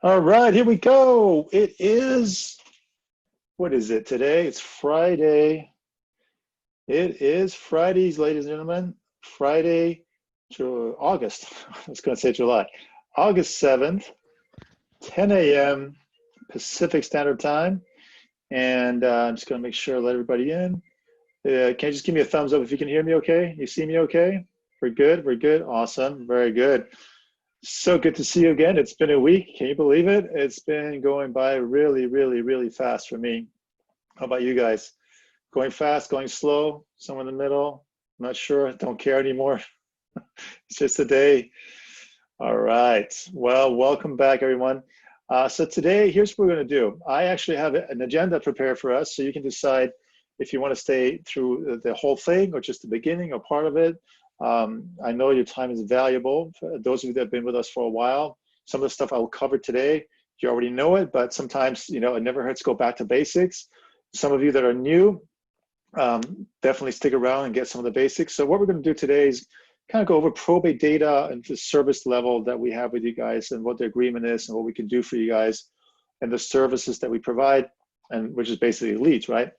All right, here we go. It is, what is it today? It's Friday. It is Friday, ladies and gentlemen. Friday, August. I was going to say July. August 7th, 10 a.m. Pacific Standard Time. And I'm just going to make sure I let everybody in. Can you just give me a thumbs up if you can hear me okay? You see me okay? We're good. We're good. Awesome. Very good. So good to see you again. It's been a week. Can you believe it? It's been going by really, really, really fast for me. How about you guys? Going fast, going slow, somewhere in the middle? I'm not sure. Don't care anymore. It's just a day. All right. Well, welcome back, everyone. So today, here's what we're going to do. I actually have an agenda prepared for us, so you can decide if you want to stay through the whole thing or just the beginning or part of it. I know your time is valuable. For those of you that have been with us for a while, some of the stuff I will cover today, you already know it, but sometimes, it never hurts to go back to basics. Some of you that are new, definitely stick around and get some of the basics. So what we're going to do today is kind of go over probate data and the service level that we have with you guys and what the agreement is and what we can do for you guys and the services that we provide, and which is basically leads, right?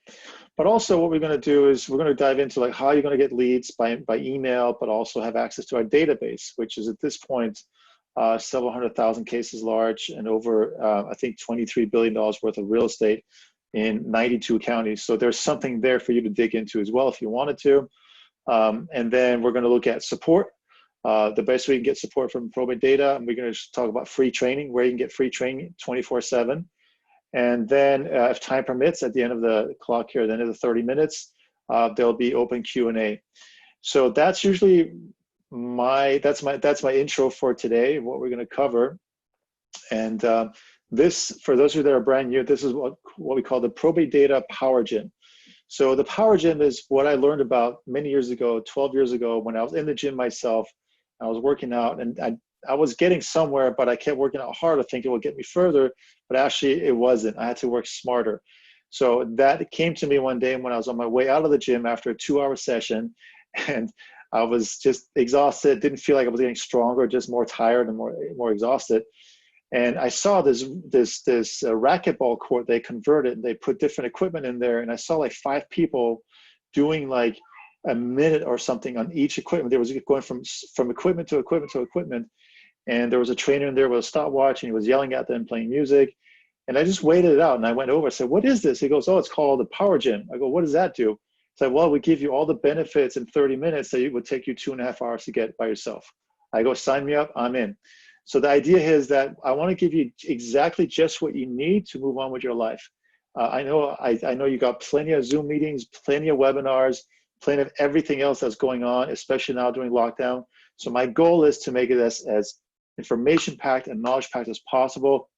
But also what we're going to do is we're going to dive into like how you're going to get leads by email, but also have access to our database, which is at this point several 100,000 cases large and over, I think, $23 billion worth of real estate in 92 counties. So there's something there for you to dig into as well if you wanted to. And then we're going to look at support, the best way you can get support from probate data. And we're going to talk about free training, where you can get free training 24/7. And then if time permits, at the end of the clock here, at the end of the 30 minutes, there'll be open Q&A. So that's usually that's my intro for today, what we're going to cover. And this, for those of you that are brand new, this is what we call the ProbateData PowerGym. So the PowerGym is what I learned about many years ago, 12 years ago, when I was in the gym myself. I was working out, and I was getting somewhere, but I kept working out hard. I think it would get me further, but actually it wasn't. I had to work smarter. So that came to me one day when I was on my way out of the gym after a 2-hour session, and I was just exhausted. Didn't feel like I was getting stronger, just more tired and more exhausted. And I saw this racquetball court they converted, and they put different equipment in there. And I saw like 5 people doing like a minute or something on each equipment. There was going from equipment to equipment to equipment. And there was a trainer in there with a stopwatch, and he was yelling at them, playing music. And I just waited it out, and I went over. I said, "What is this?" He goes, "Oh, it's called the PowerGym." I go, "What does that do?" He said, "Well, we give you all the benefits in 30 minutes that it would take you 2.5 hours to get by yourself." I go, "Sign me up, I'm in." So the idea is that I want to give you exactly just what you need to move on with your life. I know you got plenty of Zoom meetings, plenty of webinars, plenty of everything else that's going on, especially now during lockdown. So my goal is to make it as information-packed and knowledge-packed as possible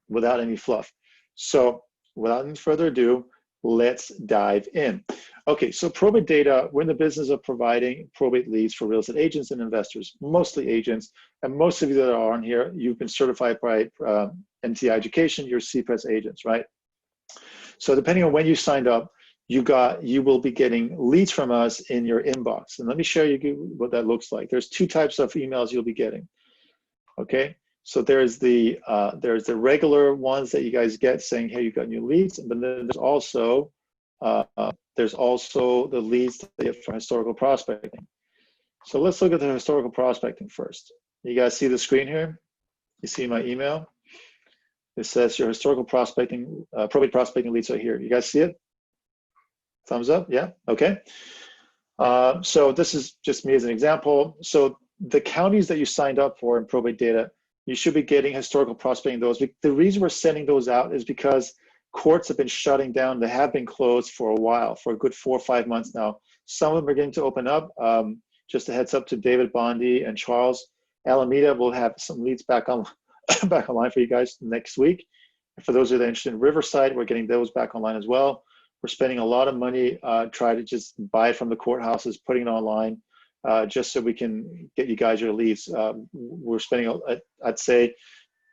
without any fluff. So without any further ado, let's dive in. Okay, so probate data, we're in the business of providing probate leads for real estate agents and investors, mostly agents. And most of you that are on here, you've been certified by NTI Education, you're CPRES agents, right? So depending on when you signed up, you will be getting leads from us in your inbox. And let me show you what that looks like. There's 2 types of emails you'll be getting. Okay, so there's the regular ones that you guys get saying, "Hey, you got new leads," but then there's also the leads that you get for historical prospecting. So let's look at the historical prospecting first. You guys see the screen here? You see my email? It says your historical prospecting, probate prospecting leads are here. You guys see it? Thumbs up, yeah, okay. So this is just me as an example. So the counties that you signed up for in probate data, you should be getting historical prospecting those. The reason we're sending those out is because courts have been shutting down. They have been closed for a while, for a good 4 or 5 months now. Some of them are getting to open up. Just a heads up to David Bondi and Charles. Alameda will have some leads back online for you guys next week. And for those that are interested in Riverside, we're getting those back online as well. We're spending a lot of money trying to just buy it from the courthouses, putting it online, just so we can get you guys your leads. We're spending, I'd say,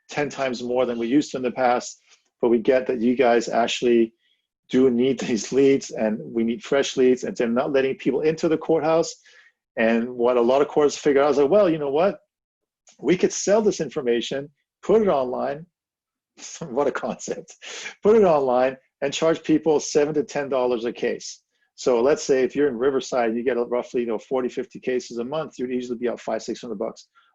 10 times more than we used to in the past, but we get that you guys actually do need these leads, and we need fresh leads, and they're not letting people into the courthouse. And what a lot of courts figure out is like, well, you know what? We could sell this information, put it online, What a concept. Put it online and charge people $7 to $10 a case. So let's say if you're in Riverside and you get roughly 40, 50 cases a month, you'd easily be out $500, $600.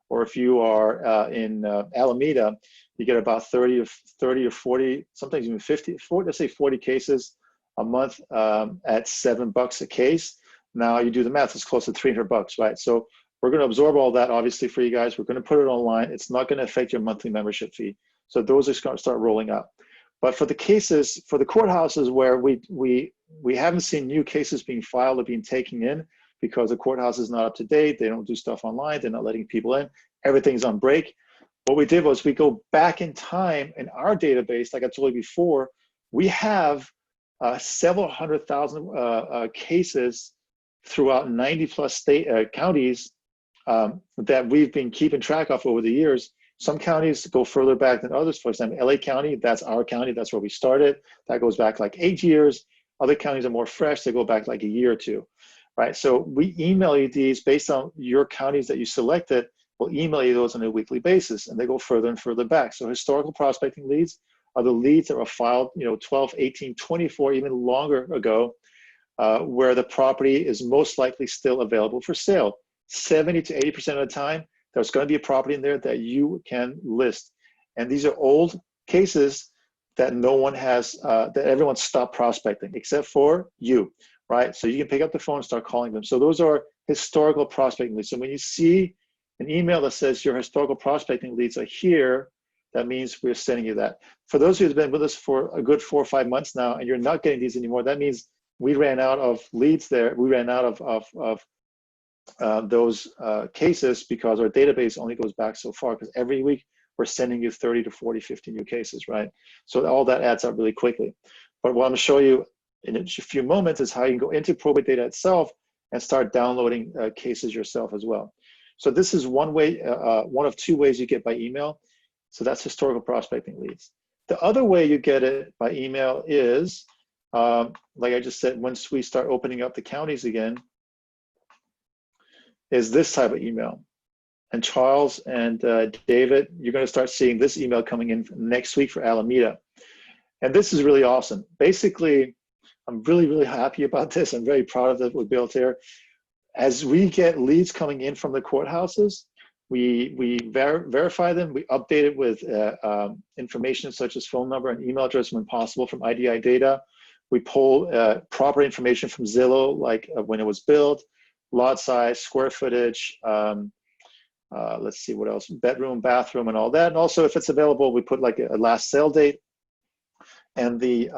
Or if you are in Alameda, you get about 30 or 40, sometimes even 50, 40, let's say 40 cases a month at $7 a case. Now you do the math, it's close to $300, right? So we're going to absorb all that, obviously, for you guys. We're going to put it online. It's not going to affect your monthly membership fee. So those are going to start rolling up. But for the cases, for the courthouses where we haven't seen new cases being filed or being taken in because the courthouse is not up to date, they don't do stuff online, they're not letting people in, everything's on break. What we did was we go back in time in our database, like I told you before, we have several 100,000 cases throughout 90 plus counties that we've been keeping track of over the years. Some counties go further back than others. For example, LA County, that's our county, that's where we started. That goes back like 8 years. Other counties are more fresh, they go back like a year or two, right? So we email you these based on your counties that you selected. We'll email you those on a weekly basis, and they go further and further back. So historical prospecting leads are the leads that were filed 12, 18, 24, even longer ago, where the property is most likely still available for sale. 70 to 80% of the time, there's going to be a property in there that you can list. And these are old cases that no one has, that everyone stopped prospecting except for you, right? So you can pick up the phone and start calling them. So those are historical prospecting leads. So when you see an email that says your historical prospecting leads are here, that means we're sending you that. For those who've been with us for a good 4 or 5 months now, and you're not getting these anymore, that means we ran out of leads there. We ran out of those cases because our database only goes back so far, because every week we're sending you 30 to 40, 50 new cases, right? So all that adds up really quickly. But what I'm gonna show you in a few moments is how you can go into Probate Data itself and start downloading cases yourself as well. So this is one way, one of two ways you get by email. So that's historical prospecting leads. The other way you get it by email is, like I just said, once we start opening up the counties again, is this type of email. And Charles and David, you're going to start seeing this email coming in next week for Alameda. And this is really awesome. Basically, I'm really, really happy about this. I'm very proud of what we built here. As we get leads coming in from the courthouses, we verify them, we update it with information such as phone number and email address when possible from IDI data. We pull proper information from Zillow, like when it was built, lot size, square footage, let's see what else, bedroom, bathroom, and all that. And also if it's available, we put like a last sale date and the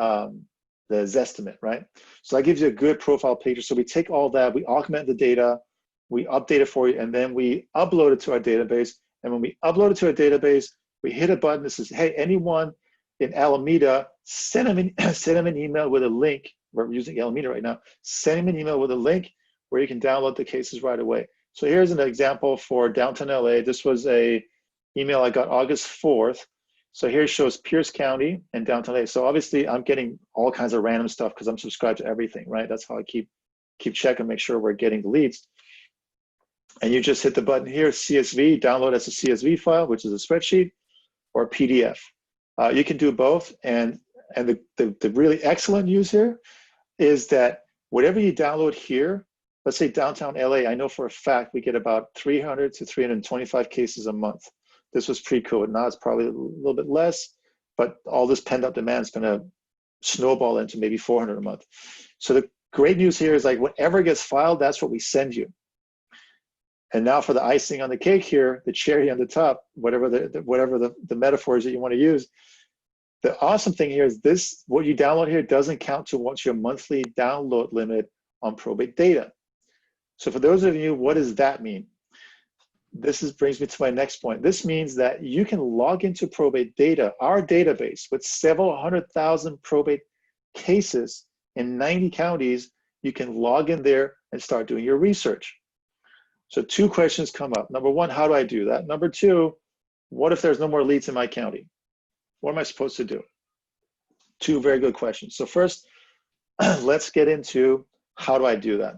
Zestimate, right? So that gives you a good profile picture. So we take all that, we augment the data, we update it for you, and then we upload it to our database. And when we upload it to our database, we hit a button that says, hey, anyone in Alameda, send them an email with a link. We're using Alameda right now. Send them an email with a link where you can download the cases right away. So here's an example for downtown LA. This was a email I got August 4th. So here it shows Pierce County and downtown LA. So obviously I'm getting all kinds of random stuff because I'm subscribed to everything, right? That's how I keep checking, make sure we're getting the leads. And you just hit the button here, CSV, download as a CSV file, which is a spreadsheet, or a PDF. You can do both. And the really excellent news here is that whatever you download here, let's say downtown LA, I know for a fact we get about 300 to 325 cases a month. This was pre-COVID. Now it's probably a little bit less, but all this pent-up demand is going to snowball into maybe 400 a month. So the great news here is like whatever gets filed, that's what we send you. And now for the icing on the cake here, the cherry on the top, whatever the metaphors that you want to use. The awesome thing here is this, what you download here doesn't count towards your monthly download limit on Probate Data. So for those of you, what does that mean? This brings me to my next point. This means that you can log into Probate Data, our database, with several 100,000 probate cases in 90 counties. You can log in there and start doing your research. So two questions come up. Number one, how do I do that? Number two, what if there's no more leads in my county? What am I supposed to do? Two very good questions. So first, let's get into how do I do that?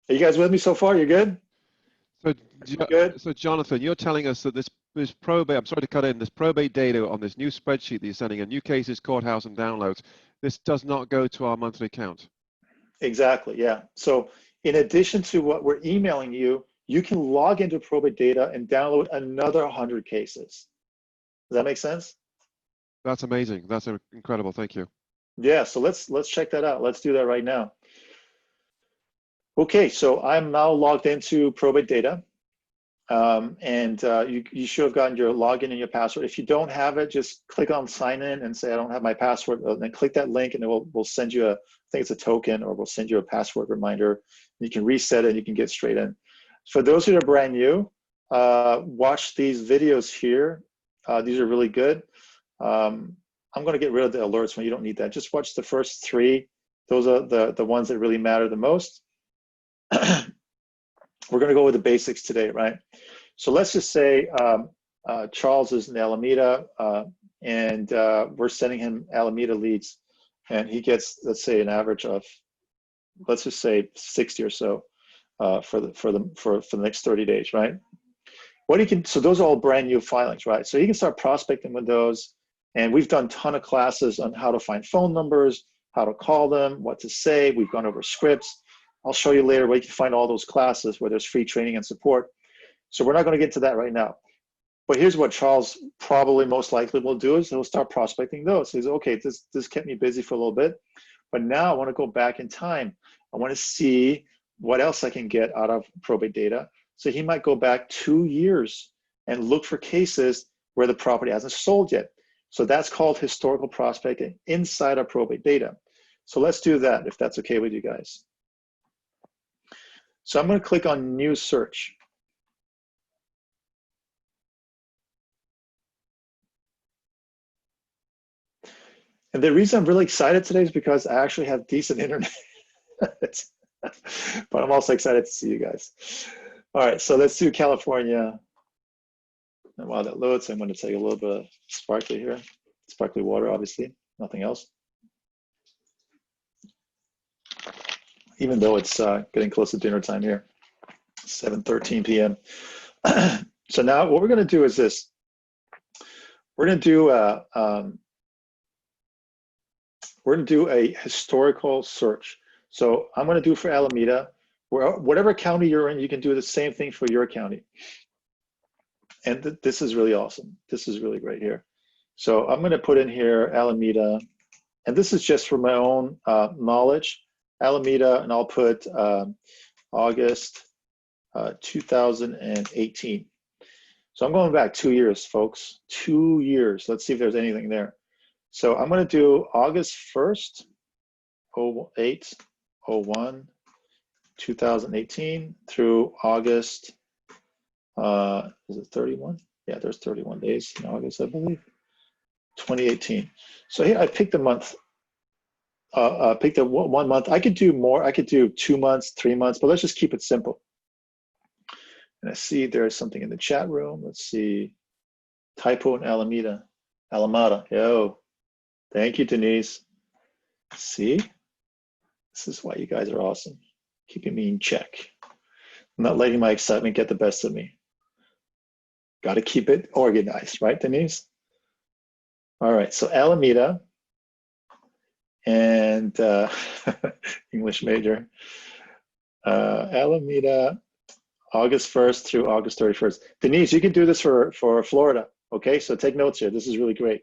Are you guys with me so far? You're good? So, Good? so Jonathan, you're telling us that this probate, I'm sorry to cut in, this probate data on this new spreadsheet that you're sending, new cases, courthouse, and downloads, this does not go to our monthly account. Exactly, yeah. So in addition to what we're emailing you, you can log into probate data and download another 100 cases. Does that make sense? That's amazing. That's incredible. Thank you. Yeah, so let's check that out. Let's do that right now. Okay, so I'm now logged into probate data. You should have gotten your login and your password. If you don't have it, just click on sign in and say, I don't have my password. Then click that link and we'll send you I think it's a token, or we'll send you a password reminder. You can reset it, you can get straight in. For those who are brand new, watch these videos here. These are really good. I'm gonna get rid of the alerts when you don't need that. Just watch the first 3. Those are the ones that really matter the most. We're going to go with the basics today, right? So let's just say Charles is in Alameda, and we're sending him Alameda leads, and he gets, let's say, an average of, let's just say 60 or so for the next 30 days, right? So those are all brand new filings, right? So he can start prospecting with those, and we've done a ton of classes on how to find phone numbers, how to call them, what to say. We've gone over scripts. I'll show you later where you can find all those classes where there's free training and support. So we're not going to get to that right now. But here's what Charles probably most likely will do is he'll start prospecting those. He's okay, this kept me busy for a little bit, but now I want to go back in time. I want to see what else I can get out of probate data. So he might go back 2 years and look for cases where the property hasn't sold yet. So that's called historical prospecting inside our probate data. So let's do that if that's okay with you guys. So I'm going to click on New Search. And the reason I'm really excited today is because I actually have decent internet. But I'm also excited to see you guys. All right, so let's do California. And while that loads, I'm going to take a little bit of sparkly here. Sparkly water, obviously, nothing else. Even though it's getting close to dinner time here. 7:13 p.m. So now what we're going to do is this. We're going to do a historical search. So I'm going to do for Alameda. Whatever county you're in, you can do the same thing for your county. And this is really awesome. This is really great here. So I'm going to put in here Alameda, and this is just for my own knowledge. Alameda, and I'll put August 2018. So I'm going back 2 years, folks. 2 years. Let's see if there's anything there. So I'm going to do August 1st, 08, 01, 2018 through August, is it 31? Yeah, there's 31 days in August, I believe. 2018. So here I picked a month. Picked a 1 month. I could do more. I could do 2 months, 3 months, but let's just keep it simple. And I see there's something in the chat room. Let's see. Typo in Alameda. Yo. Thank you, Denise. See? This is why you guys are awesome. Keeping me in check. I'm not letting my excitement get the best of me. Got to keep it organized, right, Denise? All right, so Alameda and English major. Alameda, August 1st through August 31st. Denise, you can do this for Florida, okay? So take notes here. This is really great.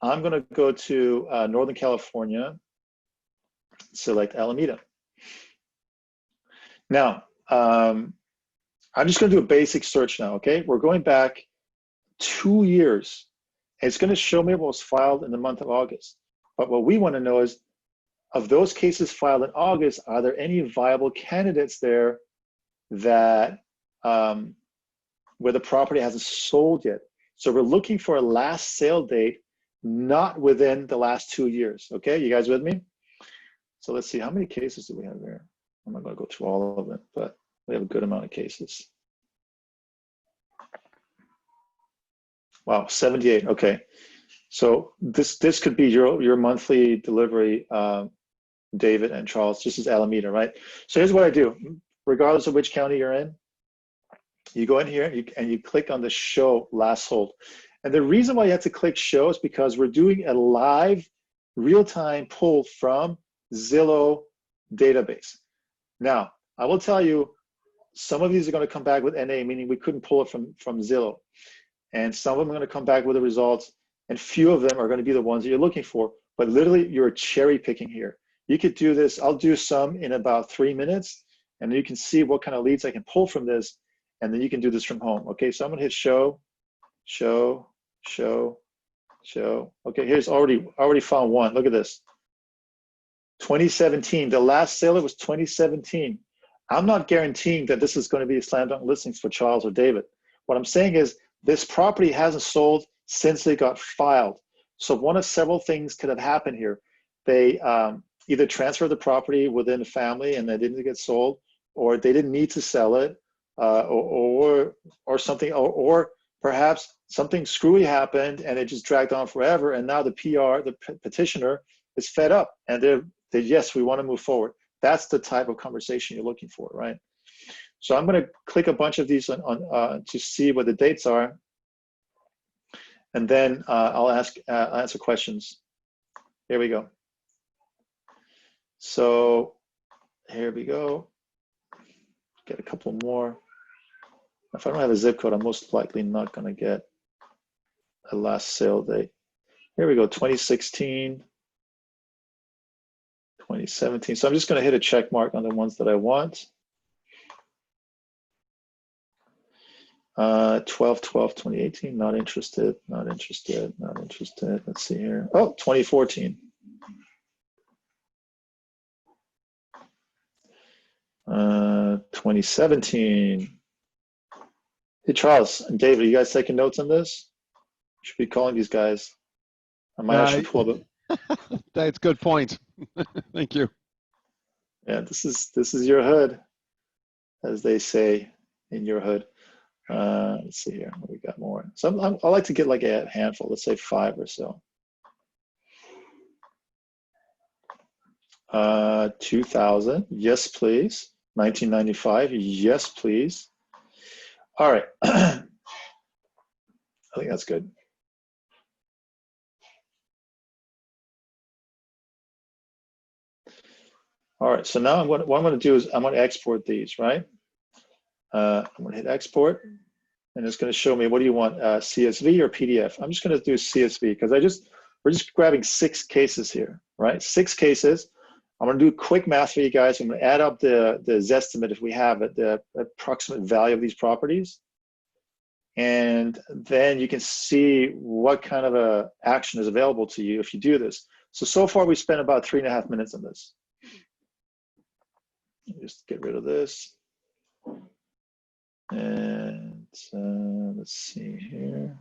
I'm going to go to Northern California, select Alameda. Now, I'm just going to do a basic search now, okay? We're going back 2 years. It's going to show me what was filed in the month of August. But what we want to know is, of those cases filed in August, are there any viable candidates there that where the property hasn't sold yet? So we're looking for a last sale date, not within the last 2 years. Okay, you guys with me? So let's see, how many cases do we have there? I'm not going to go through all of it, but we have a good amount of cases. Wow, 78. Okay, so this could be your monthly delivery, David and Charles. This is Alameda, right? So here's what I do. Regardless of which county you're in, you go in here and you click on the show last hold. And the reason why you have to click show is because we're doing a live real-time pull from Zillow database. Now, I will tell you, some of these are going to come back with NA, meaning we couldn't pull it from Zillow. And some of them are going to come back with the results, and few of them are going to be the ones that you're looking for. But literally, you're cherry picking here. You could do this. I'll do some in about 3 minutes, and you can see what kind of leads I can pull from this, and then you can do this from home. Okay, so I'm going to hit show, show, show, show. Okay, here's already found one. Look at this. 2017. The last sale was 2017. I'm not guaranteeing that this is going to be a slam dunk listings for Charles or David. What I'm saying is this property hasn't sold since they got filed. So one of several things could have happened here. They either transferred the property within the family and they didn't get sold, or they didn't need to sell it, or something, or perhaps something screwy happened and it just dragged on forever. And now the petitioner, is fed up and they're yes, we want to move forward. That's the type of conversation you're looking for, right? So I'm going to click a bunch of these on to see what the dates are, and then I'll answer questions. Here we go. So here we go. Get a couple more. If I don't have a zip code, I'm most likely not going to get a last sale date. Here we go, 2016. 2017. So I'm just going to hit a check mark on the ones that I want. 12/12/2018, not interested, not interested, not interested. Let's see here. Oh, 2014. 2017. Hey, Charles and David, are you guys taking notes on this? Should be calling these guys. I might actually pull up. That's a good point. Thank you. Yeah, this is your hood, as they say in your hood. Let's see here. We got more. So I like to get like a handful. Let's say 5 or so. 2000. Yes, please. 1995. Yes, please. All right. I think that's good. All right. So now what I'm going to do is I'm going to export these, right? I'm going to hit export, and it's going to show me, what do you want, CSV or PDF? I'm just going to do CSV because we're just grabbing 6 cases here, right? 6 cases. I'm going to do quick math for you guys. I'm going to add up the Zestimate, if we have it, the approximate value of these properties. And then you can see what kind of a action is available to you if you do this. So far we spent about 3.5 minutes on this. Just get rid of this. And let's see here.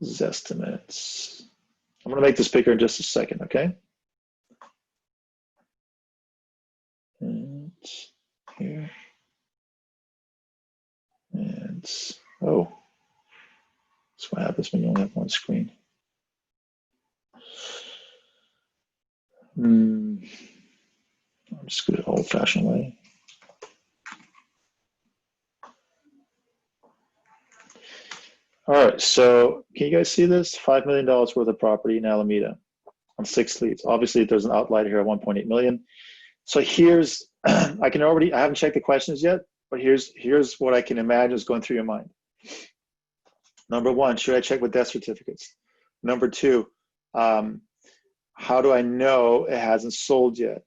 Zestimates. I'm going to make this bigger in just a second, okay? And here. And oh, that's what happens when you only have one screen. I'm just going to old-fashioned way. All right, so can you guys see this? $5 million worth of property in Alameda on 6 leads. Obviously, there's an outlier here at 1.8 million. So here's, I haven't checked the questions yet, but here's what I can imagine is going through your mind. Number 1, should I check with death certificates? Number 2, how do I know it hasn't sold yet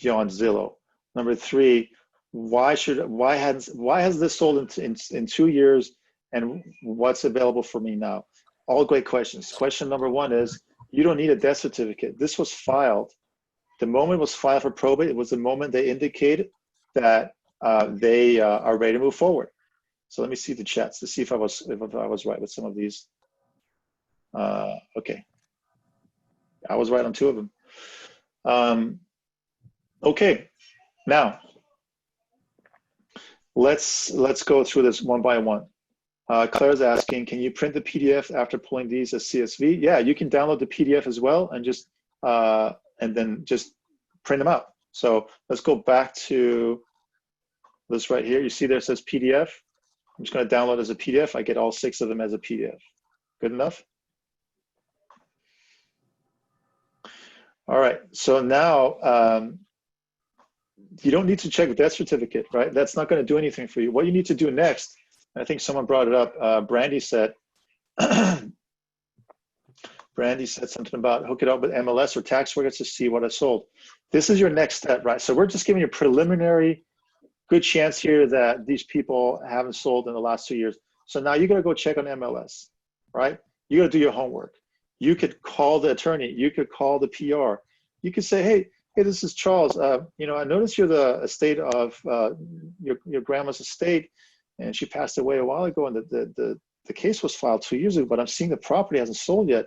beyond Zillow? Number 3, why has this sold in 2 years, and what's available for me now? All great questions. Question number 1 is, you don't need a death certificate. This was filed. The moment it was filed for probate, it was the moment they indicated that they are ready to move forward. So let me see the chats to see if I was right with some of these. Okay, I was right on 2 of them. Okay, now let's go through this one by one. Claire's asking, can you print the PDF after pulling these as CSV? Yeah, you can download the PDF as well and just and then just print them out. So let's go back to this right here, you see there it says PDF. I'm just going to download as a PDF. I get all 6 of them as a PDF. Good enough? All right, so now you don't need to check the death certificate, right? That's not going to do anything for you. What you need to do next, I think someone brought it up, Brandy said, Brandy said something about hook it up with MLS or tax records to see what I sold. This is your next step, right? So we're just giving you a preliminary good chance here that these people haven't sold in the last 2 years. So now you got to go check on MLS, right? You got to do your homework. You could call the attorney. You could call the PR. You could say, hey, this is Charles. You know, I noticed you're the estate of your grandma's estate, and she passed away a while ago, and the case was filed 2 years ago, but I'm seeing the property hasn't sold yet.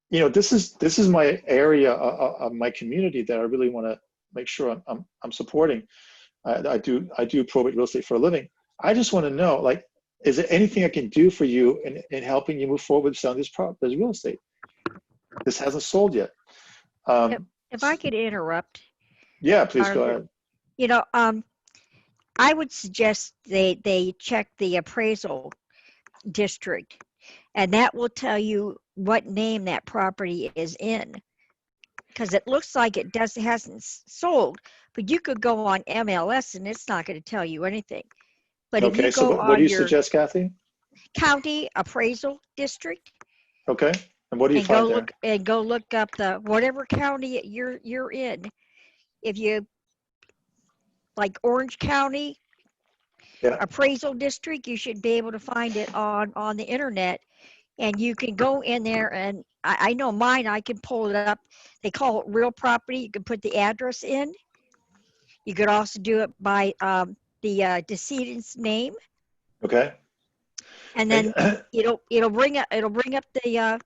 You know, this is my area of my community that I really want to make sure I'm supporting. I do probate real estate for a living. I just want to know, like, is there anything I can do for you in helping you move forward with selling this real estate? This hasn't sold yet. If I could interrupt. Yeah, please go ahead. You know, I would suggest they check the appraisal district, and that will tell you what name that property is in, because it looks like it hasn't sold, but you could go on MLS and it's not going to tell you anything. But if Okay, you so go what do on you your suggest, Kathy? county appraisal district, Okay, and what do you find there? go look up the whatever county you're in. If you like Orange County Yeah. appraisal district, you should be able to find it on the internet, and you can go in there, and I know mine, I can pull it up. They call it real property. You can put the address in. You could also do it by the decedent's name, Okay. and then it'll bring up the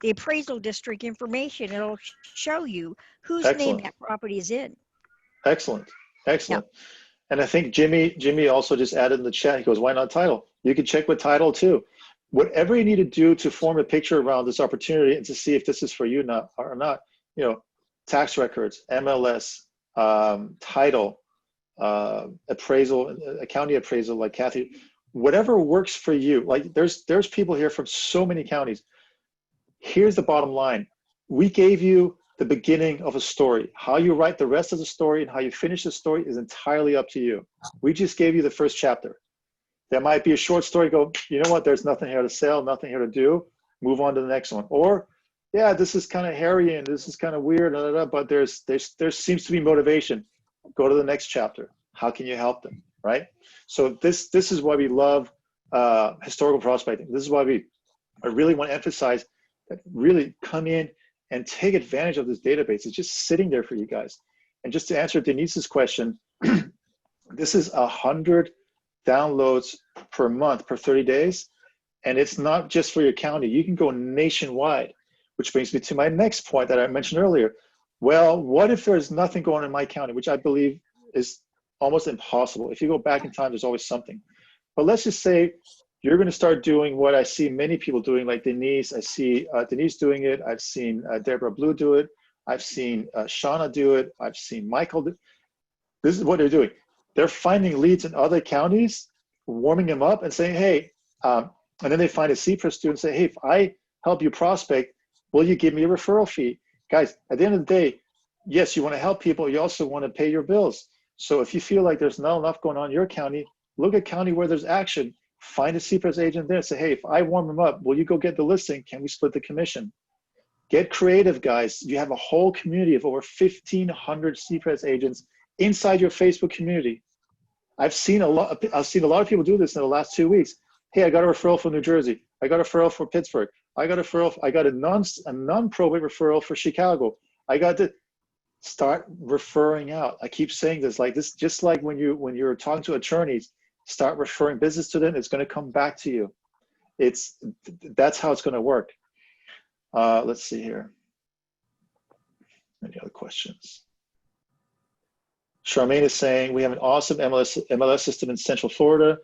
appraisal district information. It'll show you whose name Excellent. that property is in. Excellent. Excellent. Yep. And I think Jimmy also just added in the chat, he goes, why not title? You can check with title too. Whatever you need to do to form a picture around this opportunity and to see if this is for you or not, you know, tax records, MLS, title, appraisal, a county appraisal like Kathy, whatever works for you. Like there's people here from so many counties. Here's the bottom line. We gave you the beginning of a story. How you write the rest of the story and how you finish the story is entirely up to you. We just gave you the first chapter. There might be a short story, go, you know what, there's nothing here to sell, nothing here to do, move on to the next one. Or, yeah, this is kind of hairy and this is kind of weird, but there seems to be motivation. Go to the next chapter. How can you help them, right? So this is why we love historical prospecting. This is why I really want to emphasize that really come in and take advantage of this database. It's just sitting there for you guys. And just to answer Denise's question, this is 100 downloads per month, per 30 days. And it's not just for your county. You can go nationwide, which brings me to my next point that I mentioned earlier. Well, what if there's nothing going on in my county, which I believe is almost impossible. If you go back in time, there's always something. But let's just say you're going to start doing what I see many people doing, like Denise. I see Denise doing it. I've seen Deborah Blue do it. I've seen Shauna do it. I've seen Michael do it. This is what they're doing. They're finding leads in other counties, warming them up and saying, hey, and then they find a CPRA student and say, hey, if I help you prospect, will you give me a referral fee? Guys, at the end of the day, yes, you want to help people. You also want to pay your bills. So if you feel like there's not enough going on in your county, look at county where there's action. Find a CPRS agent there and say, hey, if I warm them up, will you go get the listing? Can we split the commission? Get creative, guys. You have a whole community of over 1,500 CPRS agents inside your Facebook community. I've seen a lot of people do this in the last 2 weeks. Hey, I got a referral from New Jersey. I got a referral for Pittsburgh. I got a non-probate referral for Chicago. I got to start referring out. I keep saying this, like this, just like when you're talking to attorneys, start referring business to them. It's going to come back to you. That's how it's going to work. Let's see here. Any other questions? Charmaine is saying we have an awesome MLS system in Central Florida,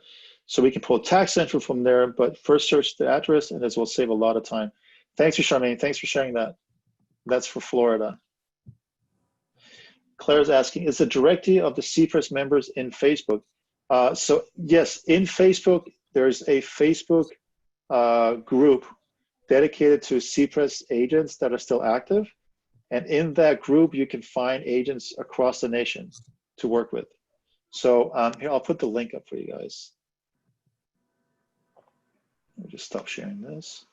so we can pull Tax Central from there, but first search the address, and this will save a lot of time. Thanks for Charmaine. Thanks for sharing that. That's for Florida. Claire's asking, is the directory of the CPRS members in Facebook? So yes, in Facebook, there's a Facebook group dedicated to CPRES agents that are still active. And in that group, you can find agents across the nation to work with. So here, I'll put the link up for you guys. Let me just stop sharing this.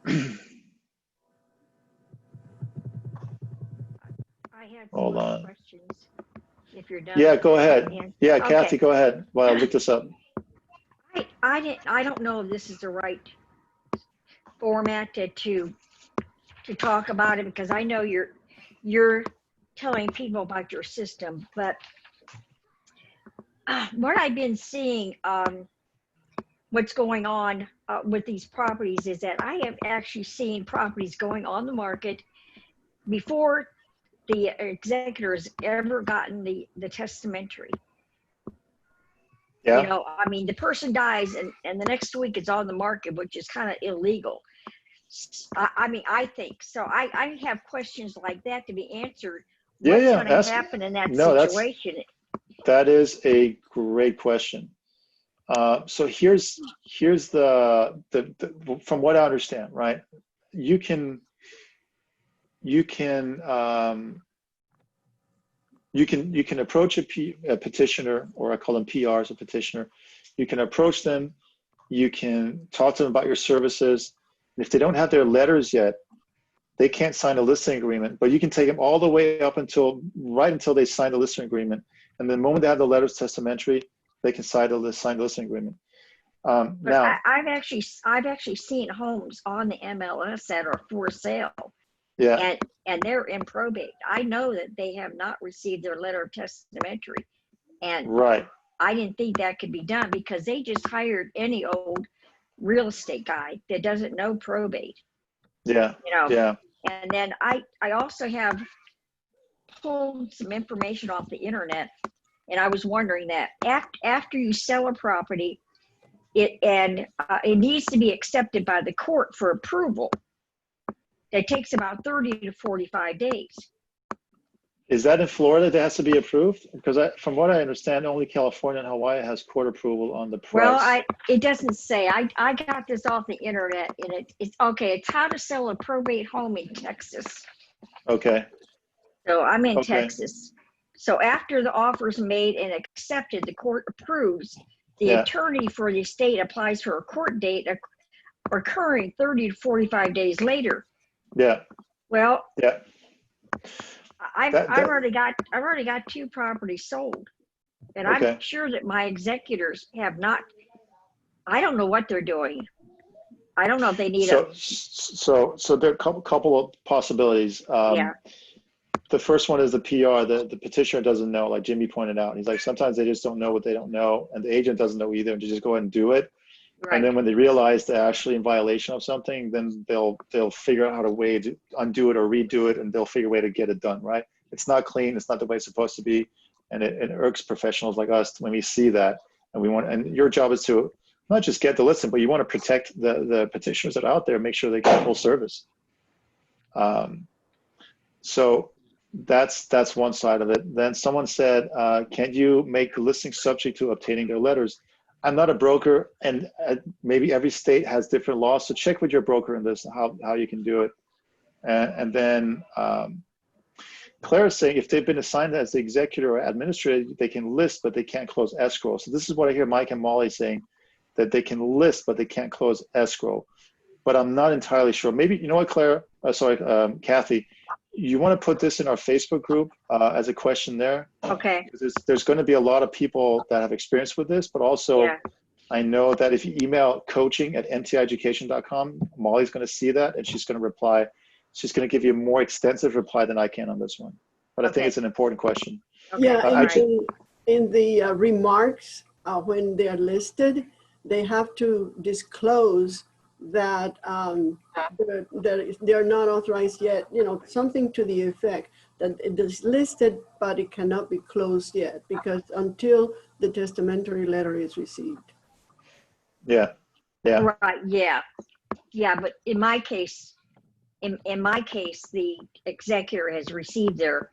I had some Hold other on. questions. If you're done. Yeah, go ahead. Yeah, Okay. Kathy, go ahead while I look this up. I don't know if this is the right format to talk about it, because I know you're telling people about your system, but what I've been seeing, what's going on with these properties is that I have actually seen properties going on the market before the executor has ever gotten the testamentary. Yeah. You know, I mean, the person dies and the next week it's on the market, which is kind of illegal. I mean, I think so. I have questions like that to be answered. What's Yeah, going to happen in that no, situation? that is a great question. So here's the from what I understand, right? You can approach a petitioner, or I call them PRs, a petitioner. You can approach them. You can talk to them about your services. And if they don't have their letters yet, they can't sign a listing agreement. But you can take them all the way up until they sign the listing agreement. And the moment they have the letters testamentary, they can sign the listing agreement. Now, I've actually seen homes on the MLS that are for sale. yeah, and they're in probate. I know that they have not received their letter of testamentary, and right. I didn't think that could be done because they just hired any old real estate guy that doesn't know probate. Yeah, You know. yeah. And then I also have pulled some information off the internet, and I was wondering that after you sell a property, it needs to be accepted by the court for approval. It takes about 30 to 45 days. Is that in Florida that has to be approved? Because from what I understand, only California and Hawaii has court approval on the price. Well, it doesn't say. I got this off the internet, and it's okay. It's how to sell a probate home in Texas. Okay. So I'm in Texas. So after the offer is made and accepted, the court approves. The attorney for the estate applies for a court date occurring 30 to 45 days later. Yeah. Well. Yeah. I've already got 2 properties sold, and I'm sure that my executors have not. I don't know what they're doing. I don't know if they need So there are a couple of possibilities. Yeah. The first one is the PR. The petitioner doesn't know, like Jimmy pointed out. He's like, sometimes they just don't know what they don't know, and the agent doesn't know either, and just go ahead and do it. Right. And then when they realize they're actually in violation of something, then they'll figure out how to way to undo it or redo it, and they'll figure a way to get it done, right? It's not clean. It's not the way it's supposed to be. And it irks professionals like us when we see that. And your job is to not just get the listing, but you want to protect the petitioners that are out there, make sure they get full service. So that's one side of it. Then someone said, can you make the listing subject to obtaining their letters? I'm not a broker, and maybe every state has different laws, so check with your broker in this, how you can do it. And then Claire is saying if they've been assigned as the executor or administrator, they can list, but they can't close escrow. So this is what I hear Mike and Molly saying, that they can list, but they can't close escrow. But I'm not entirely sure. Maybe, you know what, Claire, Kathy, you want to put this in our Facebook group as a question there? Okay. There's going to be a lot of people that have experience with this, but also I know that if you email coaching@ntieducation.com, Molly's going to see that and she's going to reply. She's going to give you a more extensive reply than I can on this one. But I think it's an important question. Okay. Yeah, in the remarks, when they're listed, they have to disclose that they're not authorized yet, something to the effect that it is listed, but it cannot be closed yet, because until the testamentary letter is received. Yeah. Yeah. Right. Yeah. Yeah. But in my case, the executor has received their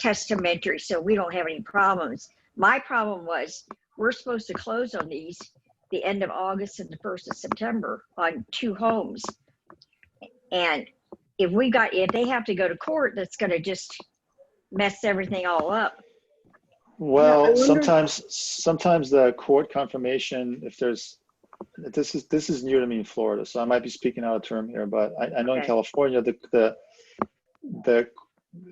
testamentary, so we don't have any problems. My problem was we're supposed to close on these the end of August and the 1st of September on 2 homes. And if they have to go to court, that's going to just mess everything all up. Well, I wonder- sometimes the court confirmation, if there's, this is new to me in Florida, so I might be speaking out of term here, but I know in Okay. California,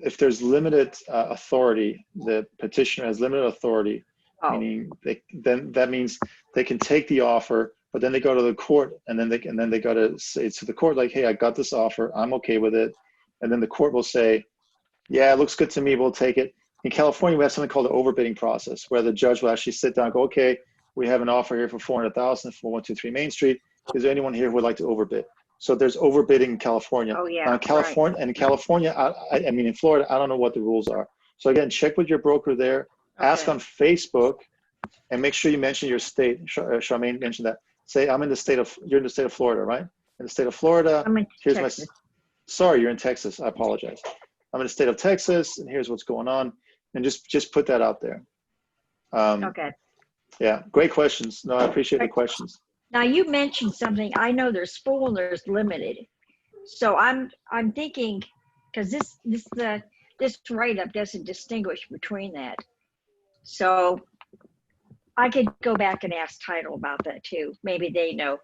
if there's limited authority, the petitioner has limited authority, Oh, meaning then that means they can take the offer, but then they go to the court, and then they got to say to the court, like, hey, I got this offer, I'm okay with it, and then the court will say, yeah, it looks good to me, we'll take it. In California, we have something called the overbidding process, where the judge will actually sit down and go, okay, we have an offer here for $400,000 for 123 Main Street. Is there anyone here who would like to overbid? So there's overbidding in California. oh yeah. Now, in California, right. and in California, I mean, in Florida, I don't know what the rules are. So again, check with your broker there. Ask Okay. on Facebook, and make sure you mention your state. Charmaine mentioned that. Say, you're in the state of Florida, right? In the state of Florida, I'm in here's Texas. sorry, you're in Texas. I apologize. I'm in the state of Texas, and here's what's going on. And just put that out there. Okay. Yeah, great questions. No, I appreciate the questions. Now you mentioned something. I know there's full and there's limited. So I'm thinking, because this write-up doesn't distinguish between that. So I could go back and ask title about that too. Maybe they know.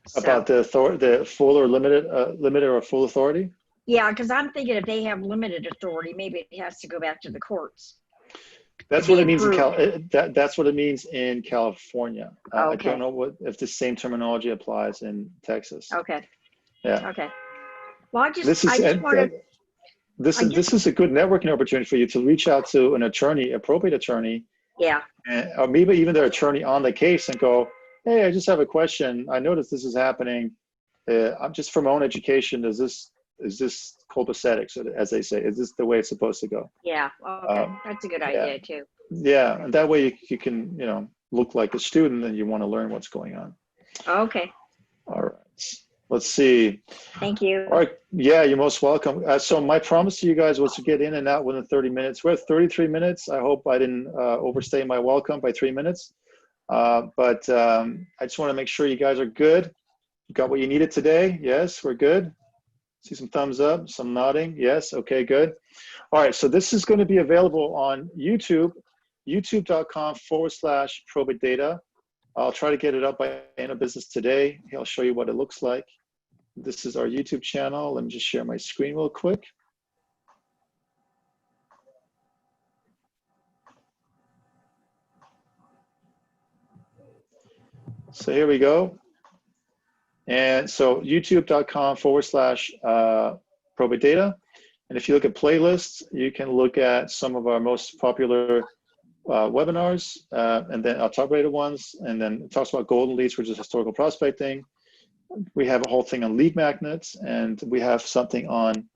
So, About the full or limited or full authority? yeah, because I'm thinking if they have limited authority, maybe it has to go back to the courts. That's to what be it means approved. that's what it means in California. I Okay. don't know if the same terminology applies in Texas. Okay. Yeah. Okay. Well, I This just wanted. this is a good networking opportunity for you to reach out to an attorney, a probate attorney, Yeah. or maybe even their attorney on the case, and go, hey, I just have a question. I noticed this is happening. I'm just for my own education. Is this copacetic, so as they say? Is this the way it's supposed to go? Yeah. Okay. That's a good idea too. Yeah, and that way you can look like a student and you want to learn what's going on. Okay. All right. Let's see. Thank you. All right. Yeah, you're most welcome. So my promise to you guys was to get in and out within 30 minutes. We're at 33 minutes. I hope I didn't overstay my welcome by 3 minutes. But I just want to make sure you guys are good. You got what you needed today? Yes, we're good. See some thumbs up, some nodding. Yes, okay, good. All right, so this is going to be available on YouTube, youtube.com/ProbateData. I'll try to get it up by end of business today. I'll show you what it looks like. This is our YouTube channel. Let me just share my screen real quick. So here we go. And so youtube.com/ProbateData. And if you look at playlists, you can look at some of our most popular webinars, and then our top-rated ones, and then it talks about golden leads, which is historical prospecting. We have a whole thing on lead magnets, and we have something on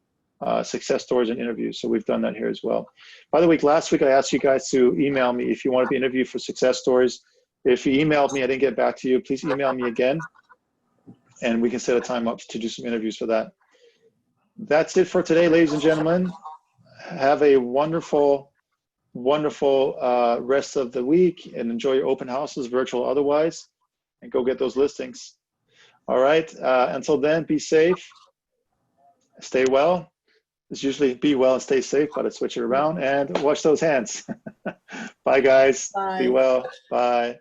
success stories and interviews. So we've done that here as well. By the way, last week I asked you guys to email me if you want to be interviewed for success stories. If you emailed me, I didn't get back to you, please email me again, and we can set a time up to do some interviews for that. That's it for today, ladies and gentlemen. Have a wonderful rest of the week, and enjoy your open houses, virtual or otherwise, and go get those listings. All right, until then, be safe, stay well. It's usually be well and stay safe, but I switch it around, and wash those hands. Bye, guys. Bye. Be well. Bye.